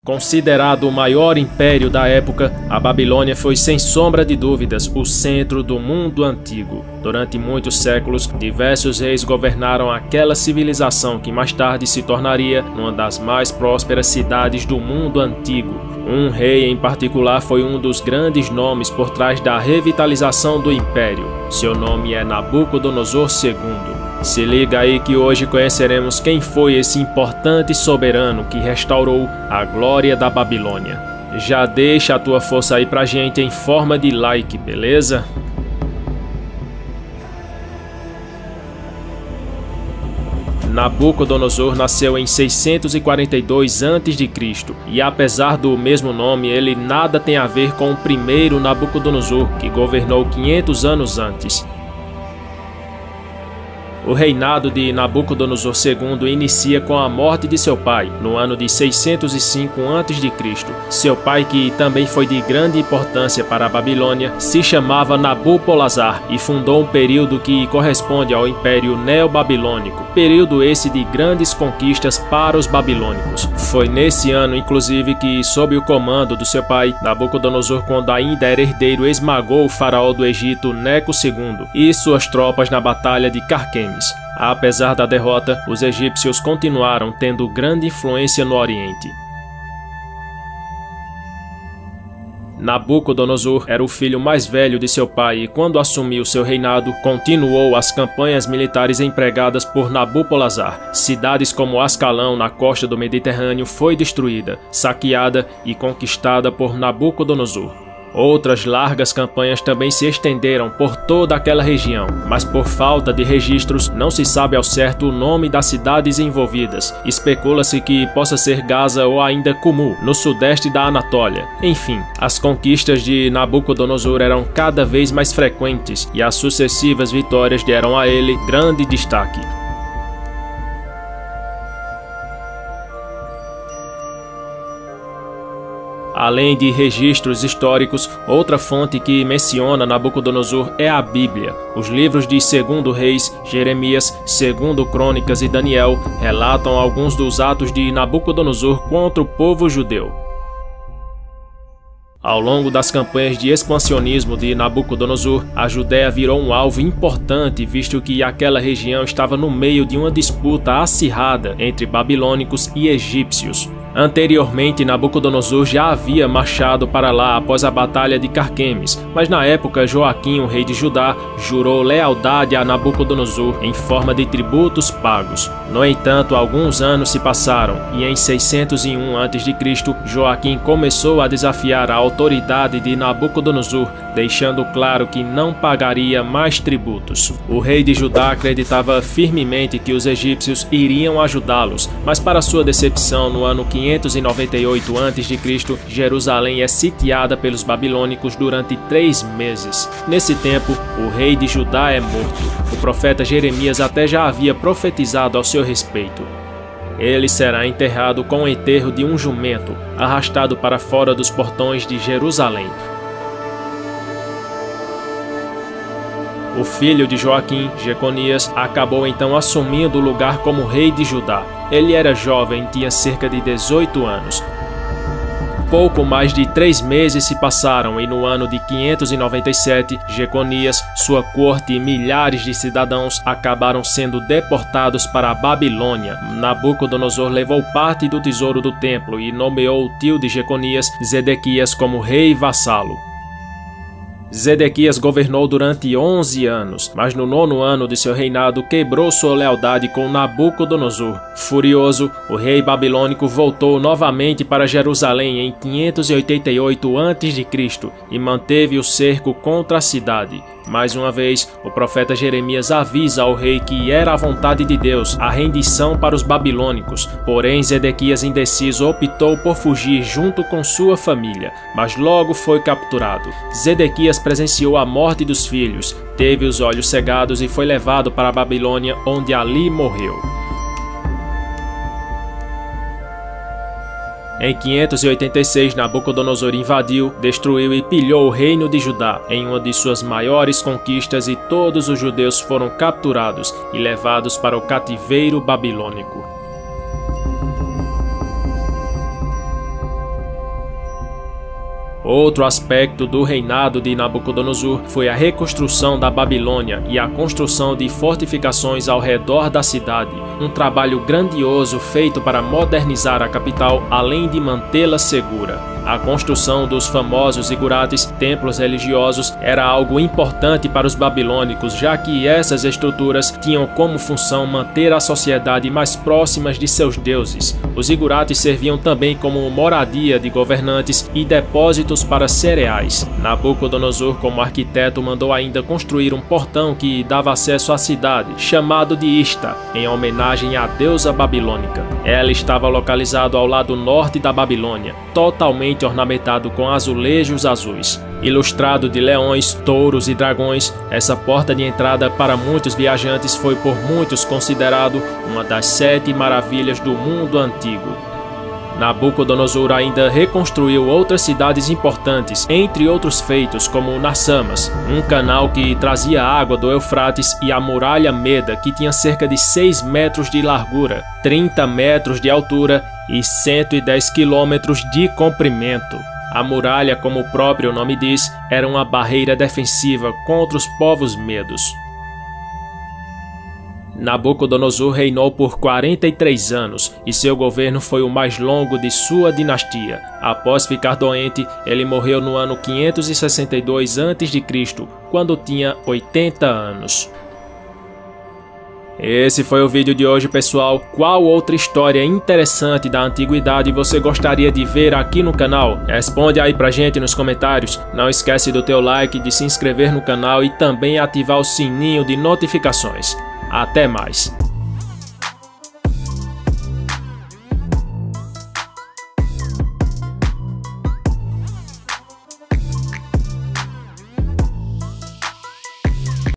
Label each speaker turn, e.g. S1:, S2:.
S1: Considerado o maior império da época, a Babilônia foi sem sombra de dúvidas o centro do mundo antigo. Durante muitos séculos, diversos reis governaram aquela civilização que mais tarde se tornaria uma das mais prósperas cidades do mundo antigo. Um rei em particular foi um dos grandes nomes por trás da revitalização do império. Seu nome é Nabucodonosor II. Se liga aí que hoje conheceremos quem foi esse importante soberano que restaurou a glória da Babilônia. Já deixa a tua força aí pra gente em forma de like, beleza? Nabucodonosor nasceu em 642 a.C. e apesar do mesmo nome, ele nada tem a ver com o primeiro Nabucodonosor, que governou 500 anos antes. O reinado de Nabucodonosor II inicia com a morte de seu pai, no ano de 605 a.C. Seu pai, que também foi de grande importância para a Babilônia, se chamava Nabopolassar e fundou um período que corresponde ao Império Neobabilônico, período esse de grandes conquistas para os babilônicos. Foi nesse ano, inclusive, que, sob o comando do seu pai, Nabucodonosor, quando ainda era herdeiro, esmagou o faraó do Egito, Neco II, e suas tropas na Batalha de Carquemes. Apesar da derrota, os egípcios continuaram tendo grande influência no Oriente. Nabucodonosor era o filho mais velho de seu pai e, quando assumiu seu reinado, continuou as campanhas militares empregadas por Nabopolassar. Cidades como Ascalão, na costa do Mediterrâneo, foi destruída, saqueada e conquistada por Nabucodonosor. Outras largas campanhas também se estenderam por toda aquela região, mas por falta de registros não se sabe ao certo o nome das cidades envolvidas. Especula-se que possa ser Gaza ou ainda Kumu, no sudeste da Anatólia. Enfim, as conquistas de Nabucodonosor eram cada vez mais frequentes e as sucessivas vitórias deram a ele grande destaque. Além de registros históricos, outra fonte que menciona Nabucodonosor é a Bíblia. Os livros de 2º Reis, Jeremias, 2º Crônicas e Daniel relatam alguns dos atos de Nabucodonosor contra o povo judeu. Ao longo das campanhas de expansionismo de Nabucodonosor, a Judéia virou um alvo importante, visto que aquela região estava no meio de uma disputa acirrada entre babilônicos e egípcios. Anteriormente, Nabucodonosor já havia marchado para lá após a Batalha de Carquemes, mas na época Joaquim, o rei de Judá, jurou lealdade a Nabucodonosor em forma de tributos pagos. No entanto, alguns anos se passaram e em 601 a.C., Joaquim começou a desafiar a autoridade de Nabucodonosor, deixando claro que não pagaria mais tributos. O rei de Judá acreditava firmemente que os egípcios iriam ajudá-los, mas para sua decepção, no ano 598 a.C., Jerusalém é sitiada pelos babilônicos durante 3 meses. Nesse tempo, o rei de Judá é morto. O profeta Jeremias até já havia profetizado ao seu respeito. Ele será enterrado com o enterro de um jumento, arrastado para fora dos portões de Jerusalém. O filho de Joaquim, Jeconias, acabou então assumindo o lugar como rei de Judá. Ele era jovem, tinha cerca de 18 anos. Pouco mais de 3 meses se passaram e no ano de 597, Jeconias, sua corte e milhares de cidadãos acabaram sendo deportados para a Babilônia. Nabucodonosor levou parte do tesouro do templo e nomeou o tio de Jeconias, Zedequias, como rei vassalo. Zedequias governou durante 11 anos, mas no 9º ano de seu reinado quebrou sua lealdade com Nabucodonosor. Furioso, o rei babilônico voltou novamente para Jerusalém em 588 a.C. e manteve o cerco contra a cidade. Mais uma vez, o profeta Jeremias avisa ao rei que era a vontade de Deus a rendição para os babilônicos. Porém, Zedequias, indeciso, optou por fugir junto com sua família, mas logo foi capturado. Zedequias presenciou a morte dos filhos, teve os olhos cegados e foi levado para a Babilônia, onde ali morreu. Em 586, Nabucodonosor invadiu, destruiu e pilhou o reino de Judá em uma de suas maiores conquistas e todos os judeus foram capturados e levados para o cativeiro babilônico. Outro aspecto do reinado de Nabucodonosor foi a reconstrução da Babilônia e a construção de fortificações ao redor da cidade, um trabalho grandioso feito para modernizar a capital, além de mantê-la segura. A construção dos famosos zigurates, templos religiosos, era algo importante para os babilônicos, já que essas estruturas tinham como função manter a sociedade mais próximas de seus deuses. Os zigurates serviam também como moradia de governantes e depósitos para cereais. Nabucodonosor, como arquiteto, mandou ainda construir um portão que dava acesso à cidade, chamado de Ista, em homenagem à deusa babilônica. Ela estava localizada ao lado norte da Babilônia, totalmente ornamentado com azulejos azuis. Ilustrado de leões, touros e dragões, essa porta de entrada para muitos viajantes foi por muitos considerado uma das 7 maravilhas do mundo antigo. Nabucodonosor ainda reconstruiu outras cidades importantes, entre outros feitos como Narsamas, um canal que trazia água do Eufrates, e a muralha Meda, que tinha cerca de 6 metros de largura, 30 metros de altura e 110 quilômetros de comprimento. A muralha, como o próprio nome diz, era uma barreira defensiva contra os povos medos. Nabucodonosor reinou por 43 anos e seu governo foi o mais longo de sua dinastia. Após ficar doente, ele morreu no ano 562 a.C., quando tinha 80 anos. Esse foi o vídeo de hoje, pessoal. Qual outra história interessante da antiguidade você gostaria de ver aqui no canal? Responde aí pra gente nos comentários. Não esquece do teu like, de se inscrever no canal e também ativar o sininho de notificações. Até mais!